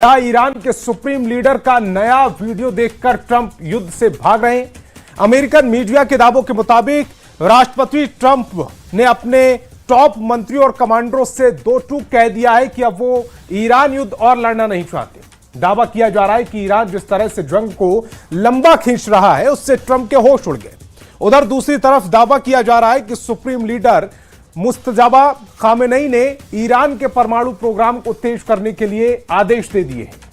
क्या ईरान के supreme leader का नया वीडियो देखकर ट्रंप युद्ध से भाग रहे हैं? अमेरिकन मीडिया के दावों के मुताबिक राष्ट्रपति ट्रंप ने अपने टॉप मंत्रियों और कमांडरों से दो टूक कह दिया है कि अब वो ईरान युद्ध और लड़ना नहीं चाहते। दावा किया जा रहा है कि ईरान जिस तरह से जंग को लंबा खींच रहा है उससे ट्रंप के होश उड़ गए। उधर दूसरी तरफ दावा किया जा रहा है कि सुप्रीम लीडर मुस्तजबा खामेनेई ने ईरान के परमाणु प्रोग्राम को तेज करने के लिए आदेश दे दिए हैं।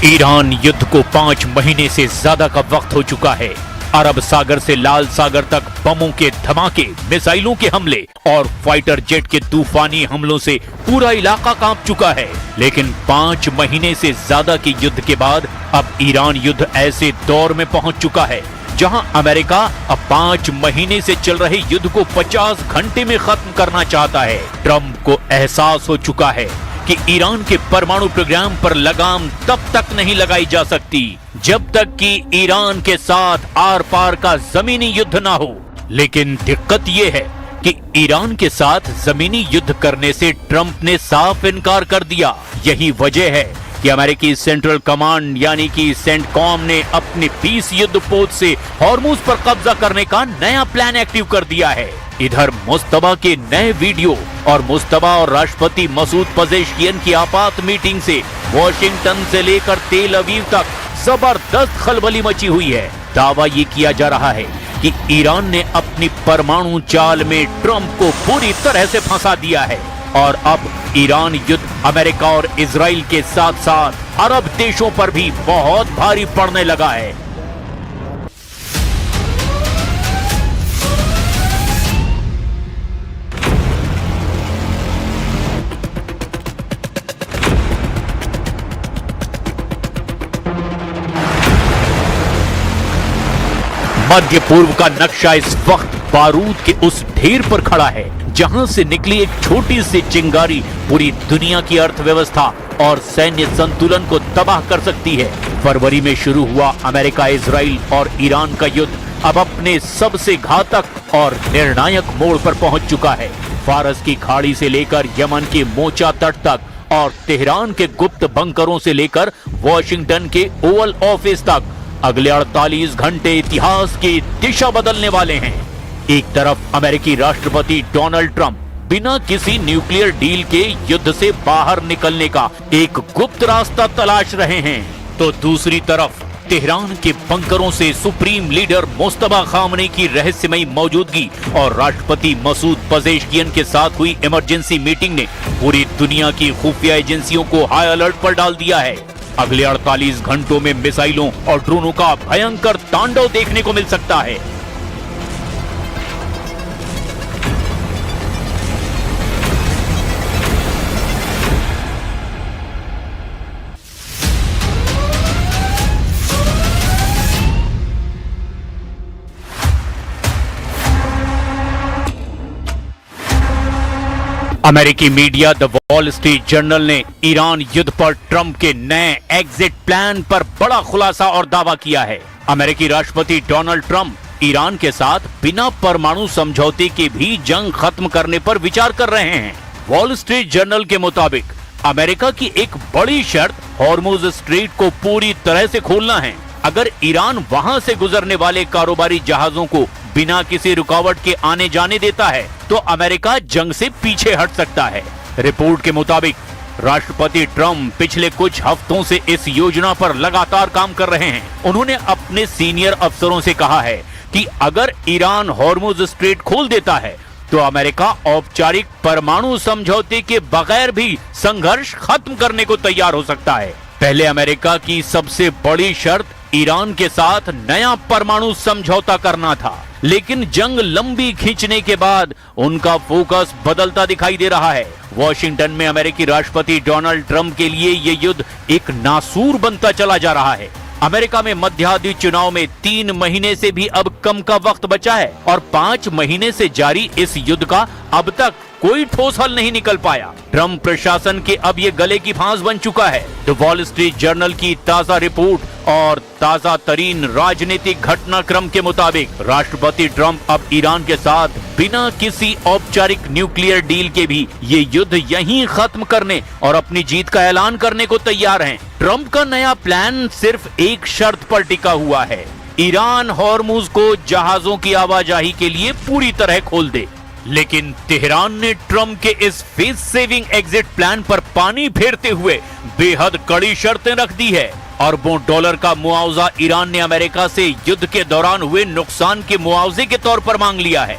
ईरान युद्ध को 5 महीने से ज्यादा का वक्त हो चुका है। अरब सागर से लाल सागर तक बमों के धमाके, मिसाइलों के हमले और फाइटर जेट के तूफानी हमलों से पूरा इलाका कांप चुका है। लेकिन 5 महीने से ज्यादा के युद्ध के बाद अब ईरान युद्ध ऐसे दौर में पहुंच चुका है जहां अमेरिका अब 5 महीने से चल रहे युद्ध को 50 घंटे में खत्म करना चाहता है। ट्रंप को एहसास हो चुका है कि ईरान के परमाणु प्रोग्राम पर लगाम तब तक नहीं लगाई जा सकती जब तक कि ईरान के साथ आर पार का जमीनी युद्ध ना हो। लेकिन दिक्कत यह है कि ईरान के साथ जमीनी युद्ध करने से ट्रंप ने साफ इनकार कर दिया। यही वजह है कि अमेरिकी सेंट्रल कमांड यानी कि सेंटकॉम ने अपने 20 युद्धपोत से हॉर्मुज पर कब्जा करने का नया प्लान एक्टिव कर दिया है। इधर मुस्तबा के नए वीडियो और मुस्तबा और राष्ट्रपति मसूद पजेश्कियन की आपात मीटिंग से वॉशिंगटन से लेकर तेल अवीव तक जबरदस्त खलबली मची हुई है। दावा ये किया जा रहा है कि ईरान ने अपनी परमाणु चाल में ट्रंप को पूरी तरह से फंसा दिया है और अब ईरान युद्ध अमेरिका और इजराइल के साथ साथ अरब देशों पर भी बहुत भारी पड़ने लगा है। मध्य पूर्व का नक्शा इस वक्त बारूद के उस ढेर पर खड़ा है जहां से निकली एक छोटी सी चिंगारी पूरी दुनिया की अर्थव्यवस्था और सैन्य संतुलन को तबाह कर सकती है। फरवरी में शुरू हुआ अमेरिका, इजराइल और ईरान का युद्ध अब अपने सबसे घातक और निर्णायक मोड़ पर पहुंच चुका है। फारस की खाड़ी से लेकर यमन के मोचा तट तक और तेहरान के गुप्त बंकरों से लेकर वॉशिंगटन के ओवल ऑफिस तक अगले 48 घंटे इतिहास की दिशा बदलने वाले हैं। एक तरफ अमेरिकी राष्ट्रपति डोनाल्ड ट्रंप बिना किसी न्यूक्लियर डील के युद्ध से बाहर निकलने का एक गुप्त रास्ता तलाश रहे हैं, तो दूसरी तरफ तेहरान के बंकरों से सुप्रीम लीडर मुस्तबा खामेनेई की रहस्यमयी मौजूदगी और राष्ट्रपति मसूद पजेश्कियन के साथ हुई इमरजेंसी मीटिंग ने पूरी दुनिया की खुफिया एजेंसियों को हाई अलर्ट पर डाल दिया है। अगले 48 घंटों में मिसाइलों और ड्रोनों का भयंकर तांडव देखने को मिल सकता है। अमेरिकी media the wall street journal ने ईरान युद्ध पर ट्रंप के नए एग्जिट प्लान पर बड़ा खुलासा और दावा किया है। अमेरिकी राष्ट्रपति डोनाल्ड ट्रंप ईरान के साथ बिना परमाणु समझौते के भी जंग खत्म करने पर विचार कर रहे हैं। वॉल स्ट्रीट जर्नल के मुताबिक अमेरिका की एक बड़ी शर्त हॉर्मुज स्ट्रेट को पूरी तरह से खोलना है। अगर ईरान वहां से गुजरने वाले कारोबारी जहाजों को बिना किसी रुकावट के आने जाने देता है तो अमेरिका जंग से पीछे हट सकता है। रिपोर्ट के मुताबिक राष्ट्रपति ट्रंप पिछले कुछ हफ्तों से इस योजना पर लगातार काम कर रहे हैं। उन्होंने अपने सीनियर अफसरों से कहा है कि अगर ईरान हॉर्मुज स्ट्रेट खोल देता है तो अमेरिका औपचारिक परमाणु समझौते के बगैर भी संघर्ष खत्म करने को तैयार हो सकता है। पहले अमेरिका की सबसे बड़ी शर्त ईरान के साथ नया परमाणु समझौता करना था, लेकिन जंग लंबी खींचने के बाद उनका फोकस बदलता दिखाई दे रहा है। वॉशिंगटन में अमेरिकी राष्ट्रपति डोनाल्ड ट्रंप के लिए ये युद्ध एक नासूर बनता चला जा रहा है। अमेरिका में मध्यावधि चुनाव में 3 महीने से भी अब कम का वक्त बचा है और 5 महीने से जारी इस युद्ध का अब तक कोई ठोस हल नहीं निकल पाया। ट्रंप प्रशासन के अब ये गले की फांस बन चुका है। द वॉल स्ट्रीट जर्नल की ताजा रिपोर्ट और ताजा तरीन राजनीतिक घटनाक्रम के मुताबिक राष्ट्रपति ट्रंप अब ईरान के साथ बिना किसी औपचारिक न्यूक्लियर डील के भी ये युद्ध यहीं खत्म करने और अपनी जीत का ऐलान करने को तैयार हैं। ट्रंप का नया प्लान सिर्फ एक शर्त पर टिका हुआ है, ईरान हॉर्मुज को जहाजों की आवाजाही के लिए पूरी तरह खोल दे। लेकिन तेहरान ने ट्रंप के इस फेस सेविंग एग्जिट प्लान पर पानी फेरते हुए बेहद कड़ी शर्तें रख दी है। अरबों डॉलर का मुआवजा ईरान ने अमेरिका से युद्ध के दौरान हुए नुकसान के मुआवजे के तौर पर मांग लिया है।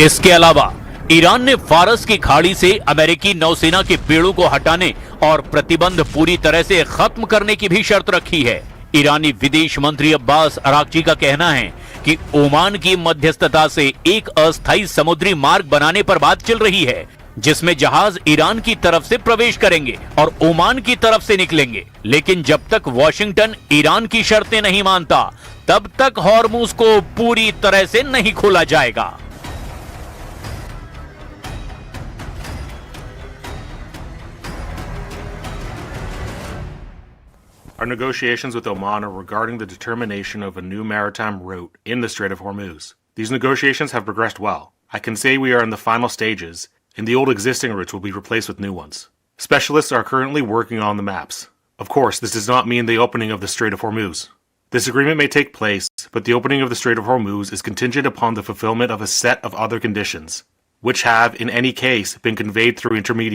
इसके अलावा ईरान ने फारस की खाड़ी से अमेरिकी नौसेना के बेड़ों को हटाने और प्रतिबंध पूरी तरह से खत्म करने की भी शर्त रखी है। ईरानी विदेश मंत्री अब्बास अराक्ची का कहना है कि ओमान की मध्यस्थता से एक अस्थायी समुद्री मार्ग बनाने पर बात चल रही है, जिसमें जहाज ईरान की तरफ से प्रवेश करेंगे और ओमान की तरफ से निकलेंगे। लेकिन जब तक वॉशिंगटन ईरान की शर्तें नहीं मानता, तब तक हॉर्मुज को पूरी तरह से नहीं खोला जाएगा। Our negotiations with Oman are regarding the determination of a new maritime route in the Strait of Hormuz. These negotiations have progressed well. I can say we are in the final stages, and the old existing routes will be replaced with new ones. Specialists are currently working on the maps. Of course, this does not mean the opening of the Strait of Hormuz. This agreement may take place, but the opening of the Strait of Hormuz is contingent upon the fulfillment of a set of other conditions, which have, in any case, been conveyed through intermediaries.